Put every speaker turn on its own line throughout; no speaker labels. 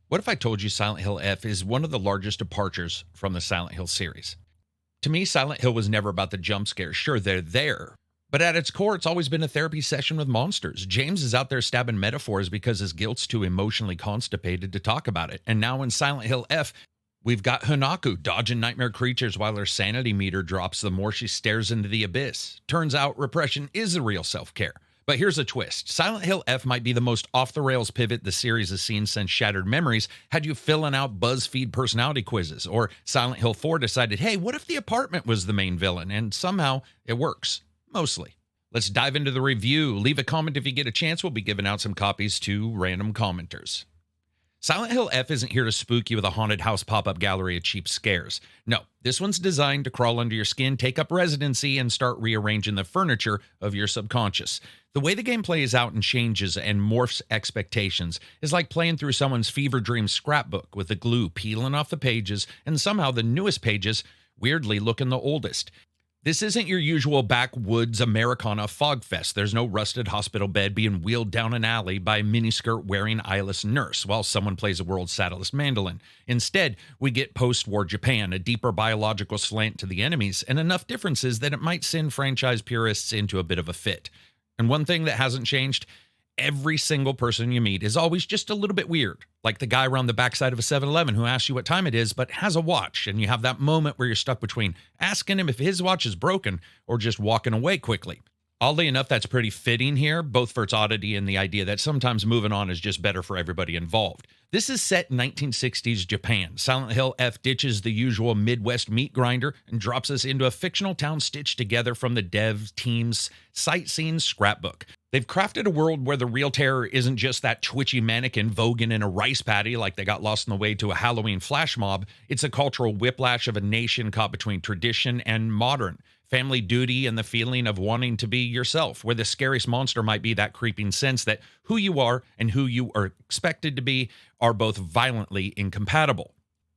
What if I told you Silent Hill F is one of the largest departures from the Silent Hill series? To me, Silent Hill was never about the jump scares. Sure, they're there. But at its core, it's always been a therapy session with monsters. James is out there stabbing metaphors because his guilt's too emotionally constipated to talk about it. And now in Silent Hill F, we've got Hanako dodging nightmare creatures while her sanity meter drops the more she stares into the abyss. Turns out repression is the real self-care. But here's a twist. Silent Hill F might be the most off-the-rails pivot the series has seen since Shattered Memories had you filling out BuzzFeed personality quizzes. Or Silent Hill 4 decided, hey, what if the apartment was the main villain? And somehow it works. Mostly. Let's dive into the review. Leave a comment if you get a chance. We'll be giving out some copies to random commenters. Silent Hill F isn't here to spook you with a haunted house pop-up gallery of cheap scares. No, this one's designed to crawl under your skin, take up residency, and start rearranging the furniture of your subconscious. The way the game plays out and changes and morphs expectations is like playing through someone's fever dream scrapbook with the glue peeling off the pages, and somehow the newest pages weirdly looking the oldest. This isn't your usual backwoods Americana fog fest. There's no rusted hospital bed being wheeled down an alley by a miniskirt wearing eyeless nurse while someone plays a world's saddest mandolin. Instead, we get post-war Japan, a deeper biological slant to the enemies, and enough differences that it might send franchise purists into a bit of a fit. And one thing that hasn't changed, every single person you meet is always just a little bit weird. Like the guy around the backside of a 7-Eleven who asks you what time it is, but has a watch. And you have that moment where you're stuck between asking him if his watch is broken or just walking away quickly. Oddly enough, that's pretty fitting here, both for its oddity and the idea that sometimes moving on is just better for everybody involved. This is set in 1960s Japan. Silent Hill F ditches the usual Midwest meat grinder and drops us into a fictional town stitched together from the dev team's sightseeing scrapbook. They've crafted a world where the real terror isn't just that twitchy mannequin voguing in a rice paddy like they got lost in the way to a Halloween flash mob. It's a cultural whiplash of a nation caught between tradition and modern. Family duty and the feeling of wanting to be yourself, where the scariest monster might be that creeping sense that who you are and who you are expected to be are both violently incompatible.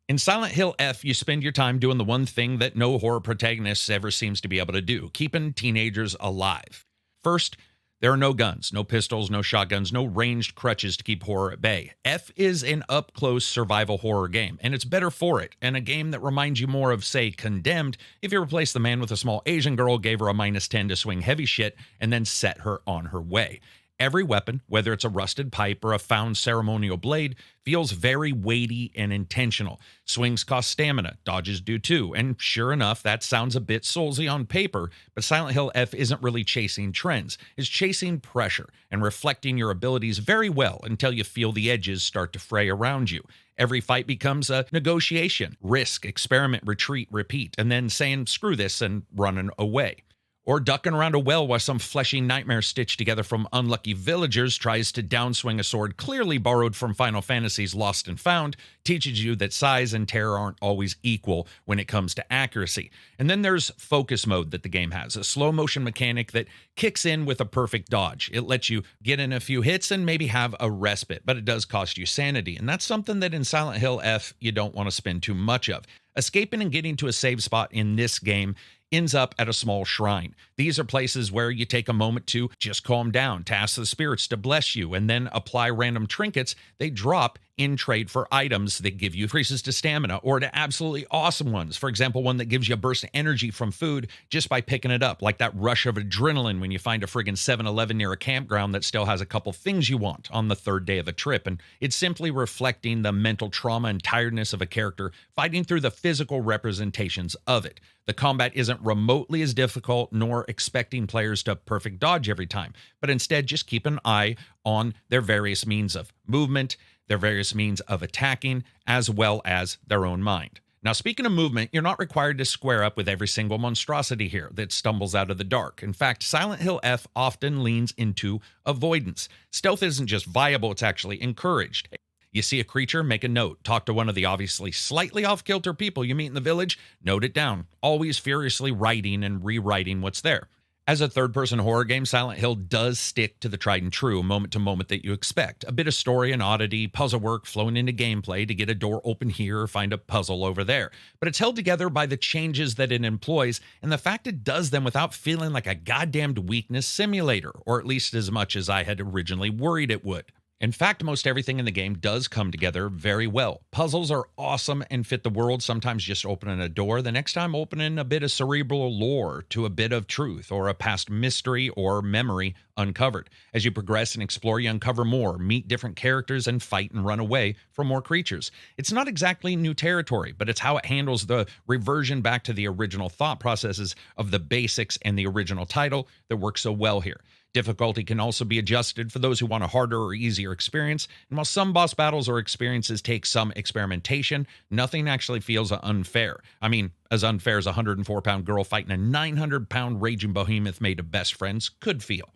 In Silent Hill F, you spend your time doing the one thing that no horror protagonist ever seems to be able to do, keeping teenagers alive. First, there are no guns, no pistols, no shotguns, no ranged crutches to keep horror at bay. F is an up-close survival horror game, and it's better for it, and a game that reminds you more of, say, Condemned, if you replace the man with a small Asian girl, gave her a -10 to swing heavy shit, and then set her on her way. Every weapon, whether it's a rusted pipe or a found ceremonial blade, feels very weighty and intentional. Swings cost stamina, dodges do too, and sure enough, that sounds a bit soulsy on paper, but Silent Hill F isn't really chasing trends. It's chasing pressure and reflecting your abilities very well until you feel the edges start to fray around you. Every fight becomes a negotiation, risk, experiment, retreat, repeat, and then saying screw this and running away. Or ducking around a well while some fleshy nightmare stitched together from unlucky villagers tries to downswing a sword clearly borrowed from Final Fantasy's Lost and Found, teaches you that size and terror aren't always equal when it comes to accuracy. And then there's focus mode that the game has, a slow motion mechanic that kicks in with a perfect dodge. It lets you get in a few hits and maybe have a respite, but it does cost you sanity. And that's something that in Silent Hill F you don't want to spend too much of. Escaping and getting to a save spot in this game ends up at a small shrine. These are places where you take a moment to just calm down, to ask the spirits to bless you, and then apply random trinkets they drop in trade for items that give you increases to stamina, or to absolutely awesome ones. For example, one that gives you a burst of energy from food just by picking it up, like that rush of adrenaline when you find a friggin' 7-Eleven near a campground that still has a couple things you want on the third day of a trip. And it's simply reflecting the mental trauma and tiredness of a character fighting through the physical representations of it. The combat isn't remotely as difficult, nor expecting players to perfect dodge every time, but instead just keep an eye on their various means of movement, their various means of attacking, as well as their own mind. Now, speaking of movement, you're not required to square up with every single monstrosity here that stumbles out of the dark. In fact, Silent Hill F often leans into avoidance. Stealth isn't just viable, it's actually encouraged. You see a creature, make a note. Talk to one of the obviously slightly off-kilter people you meet in the village, note it down, always furiously writing and rewriting what's there. As a third-person horror game, Silent Hill does stick to the tried and true, moment-to-moment that you expect. A bit of story and oddity, puzzle work flowing into gameplay to get a door open here or find a puzzle over there. But it's held together by the changes that it employs and the fact it does them without feeling like a goddamned weakness simulator, or at least as much as I had originally worried it would. In fact, most everything in the game does come together very well. Puzzles are awesome and fit the world, sometimes just opening a door, the next time opening a bit of cerebral lore to a bit of truth or a past mystery or memory uncovered. As you progress and explore, you uncover more, meet different characters, and fight and run away from more creatures. It's not exactly new territory, but it's how it handles the reversion back to the original thought processes of the basics and the original title that works so well here. Difficulty can also be adjusted for those who want a harder or easier experience, and while some boss battles or experiences take some experimentation, nothing actually feels unfair. I mean, as unfair as a 104-pound girl fighting a 900-pound raging behemoth made of best friends could feel.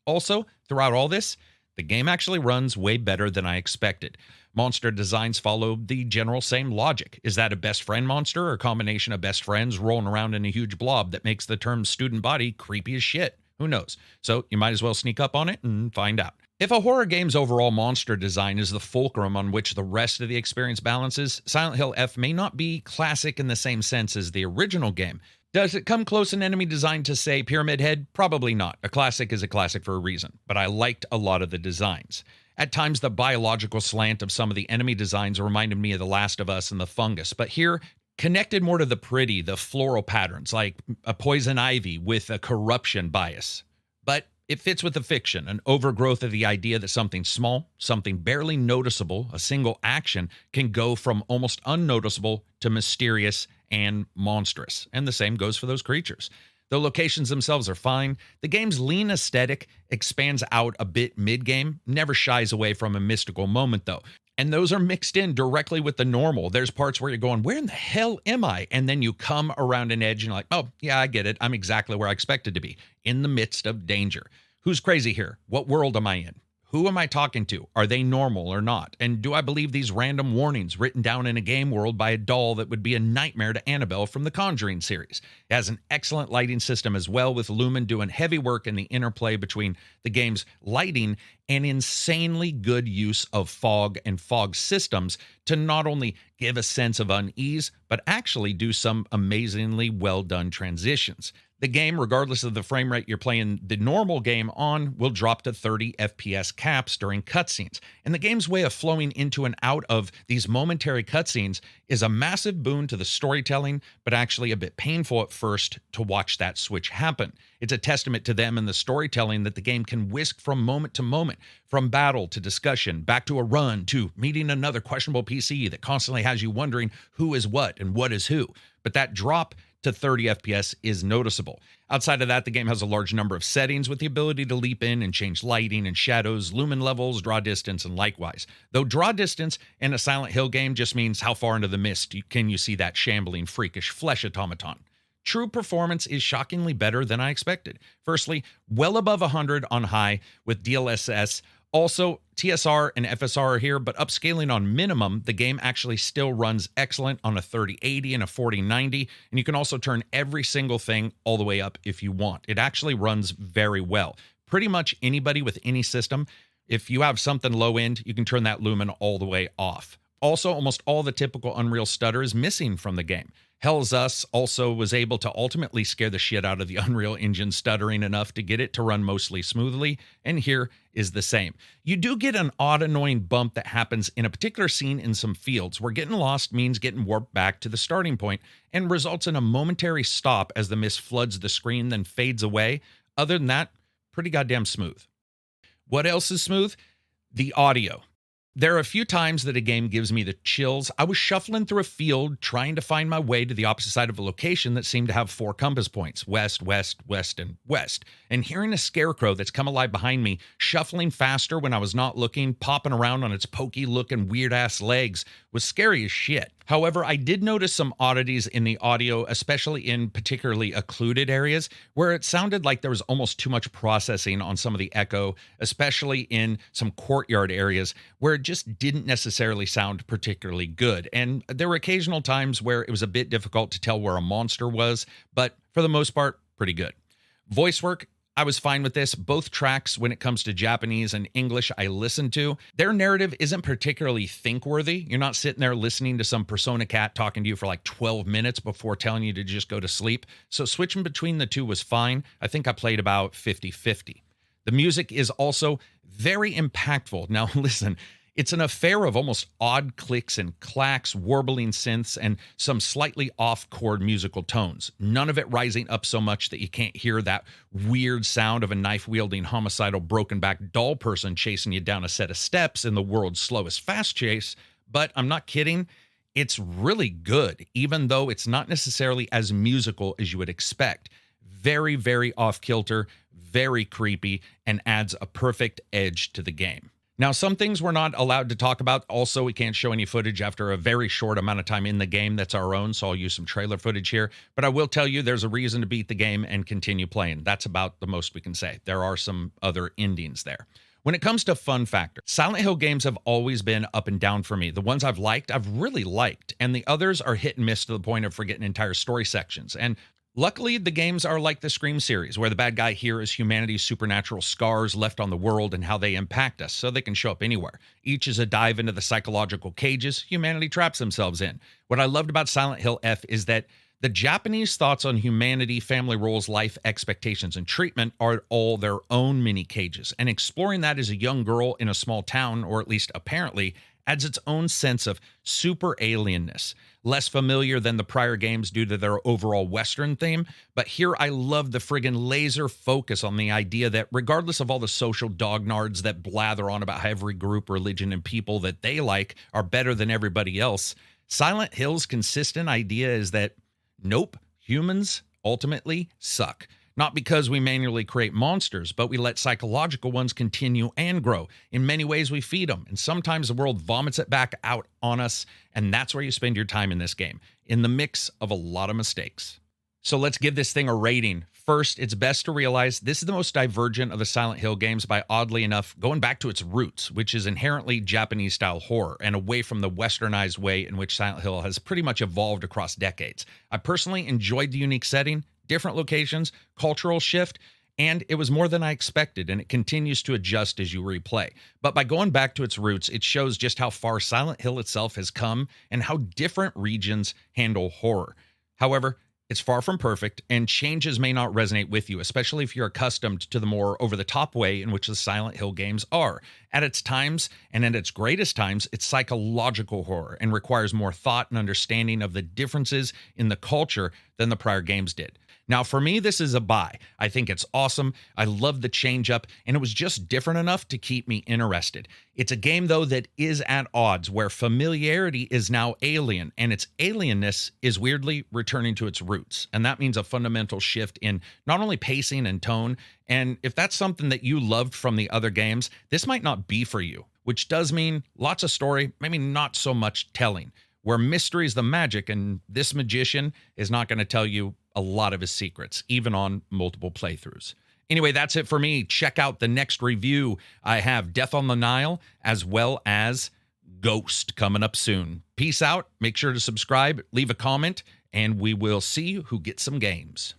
Also, throughout all this, the game actually runs way better than I expected. Monster designs follow the general same logic. Is that a best friend monster or a combination of best friends rolling around in a huge blob that makes the term student body creepy as shit? Who knows? So you might as well sneak up on it and find out. If a horror game's overall monster design is the fulcrum on which the rest of the experience balances, Silent Hill F may not be classic in the same sense as the original game. Does it come close in enemy design to, say, Pyramid Head? Probably not. A classic is a classic for a reason, but I liked a lot of the designs. At times, the biological slant of some of the enemy designs reminded me of The Last of Us and the fungus, but here, connected more to the pretty, the floral patterns, like a poison ivy with a corruption bias. But it fits with the fiction, an overgrowth of the idea that something small, something barely noticeable, a single action, can go from almost unnoticeable to mysterious and monstrous. And the same goes for those creatures. The locations themselves are fine. The game's lean aesthetic expands out a bit mid-game, never shies away from a mystical moment though. And those are mixed in directly with the normal. There's parts where you're going, where in the hell am I? And then you come around an edge and you're like, oh, yeah, I get it. I'm exactly where I expected to be, in the midst of danger. Who's crazy here? What world am I in? Who am I talking to? Are they normal or not? And do I believe these random warnings written down in a game world by a doll that would be a nightmare to Annabelle from the Conjuring series? It has an excellent lighting system as well, with Lumen doing heavy work in the interplay between the game's lighting and insanely good use of fog and fog systems to not only give a sense of unease, but actually do some amazingly well done transitions. The game, regardless of the frame rate you're playing the normal game on, will drop to 30 FPS caps during cutscenes. And the game's way of flowing into and out of these momentary cutscenes is a massive boon to the storytelling, but actually a bit painful at first to watch that switch happen. It's a testament to them and the storytelling that the game can whisk from moment to moment, from battle to discussion, back to a run, to meeting another questionable PC that constantly has you wondering who is what and what is who. But that drop to 30 FPS is noticeable. Outside of that, the game has a large number of settings with the ability to leap in and change lighting and shadows, lumen levels, draw distance, and likewise. Though draw distance in a Silent Hill game just means how far into the mist can you see that shambling, freakish flesh automaton. True performance is shockingly better than I expected. Firstly, well above 100 on high with DLSS. Also, TSR and FSR are here, but upscaling on minimum, the game actually still runs excellent on a 3080 and a 4090, and you can also turn every single thing all the way up if you want. It actually runs very well. Pretty much anybody with any system, if you have something low end, you can turn that lumen all the way off. Also, almost all the typical Unreal stutter is missing from the game. Hell's Us also was able to ultimately scare the shit out of the Unreal Engine stuttering enough to get it to run mostly smoothly, and here is the same. You do get an odd annoying bump that happens in a particular scene in some fields, where getting lost means getting warped back to the starting point and results in a momentary stop as the mist floods the screen then fades away. Other than that, pretty goddamn smooth. What else is smooth? The audio. There are a few times that a game gives me the chills. I was shuffling through a field trying to find my way to the opposite side of a location that seemed to have 4 compass points, west, west, west, and west. And hearing a scarecrow that's come alive behind me, shuffling faster when I was not looking, popping around on its pokey-looking weird-ass legs, was scary as shit. However, I did notice some oddities in the audio, especially in particularly occluded areas, where it sounded like there was almost too much processing on some of the echo, especially in some courtyard areas, where it just didn't necessarily sound particularly good. And there were occasional times where it was a bit difficult to tell where a monster was, but for the most part, pretty good. Voice work, I was fine with this. Both tracks, when it comes to Japanese and English, I listened to. Their narrative isn't particularly think-worthy. You're not sitting there listening to some Persona cat talking to you for like 12 minutes before telling you to just go to sleep. So switching between the two was fine. I think I played about 50-50. The music is also very impactful. Now, listen, it's an affair of almost odd clicks and clacks, warbling synths, and some slightly off-chord musical tones. None of it rising up so much that you can't hear that weird sound of a knife-wielding, homicidal, broken-back doll person chasing you down a set of steps in the world's slowest fast chase. But I'm not kidding. It's really good, even though it's not necessarily as musical as you would expect. Very, very off-kilter, very creepy, and adds a perfect edge to the game. Now, some things we're not allowed to talk about. Also, we can't show any footage after a very short amount of time in the game that's our own, so I'll use some trailer footage here. But I will tell you there's a reason to beat the game and continue playing. That's about the most we can say. There are some other endings there. When it comes to fun factor, Silent Hill games have always been up and down for me. The ones I've liked, I've really liked, and the others are hit and miss to the point of forgetting entire story sections. And luckily, the games are like the Scream series, where the bad guy here is humanity's supernatural scars left on the world and how they impact us, so they can show up anywhere. Each is a dive into the psychological cages humanity traps themselves in. What I loved about Silent Hill F is that the Japanese thoughts on humanity, family roles, life expectations, and treatment are all their own mini cages, and exploring that as a young girl in a small town, or at least apparently, adds its own sense of super alienness. Less familiar than the prior games due to their overall Western theme, but here I love the friggin' laser focus on the idea that regardless of all the social dognards that blather on about how every group, religion, and people that they like are better than everybody else, Silent Hill's consistent idea is that nope, humans ultimately suck. Not because we manually create monsters, but we let psychological ones continue and grow. In many ways, we feed them, and sometimes the world vomits it back out on us, and that's where you spend your time in this game, in the mix of a lot of mistakes. So let's give this thing a rating. First, it's best to realize this is the most divergent of the Silent Hill games by, oddly enough, going back to its roots, which is inherently Japanese-style horror, and away from the westernized way in which Silent Hill has pretty much evolved across decades. I personally enjoyed the unique setting, different locations, cultural shift, and it was more than I expected, and it continues to adjust as you replay. But by going back to its roots, it shows just how far Silent Hill itself has come and how different regions handle horror. However, it's far from perfect, and changes may not resonate with you, especially if you're accustomed to the more over-the-top way in which the Silent Hill games are. At its times, and at its greatest times, it's psychological horror and requires more thought and understanding of the differences in the culture than the prior games did. Now, for me, this is a buy. I think it's awesome. I love the change up, and it was just different enough to keep me interested. It's a game, though, that is at odds, where familiarity is now alien, and its alienness is weirdly returning to its roots. And that means a fundamental shift in not only pacing and tone, and if that's something that you loved from the other games, this might not be for you, which does mean lots of story, maybe not so much telling. Where mystery is the magic, and this magician is not going to tell you a lot of his secrets, even on multiple playthroughs. Anyway, that's it for me. Check out the next review. I have Death on the Nile as well as Ghost coming up soon. Peace out. Make sure to subscribe, leave a comment, and we will see who gets some games.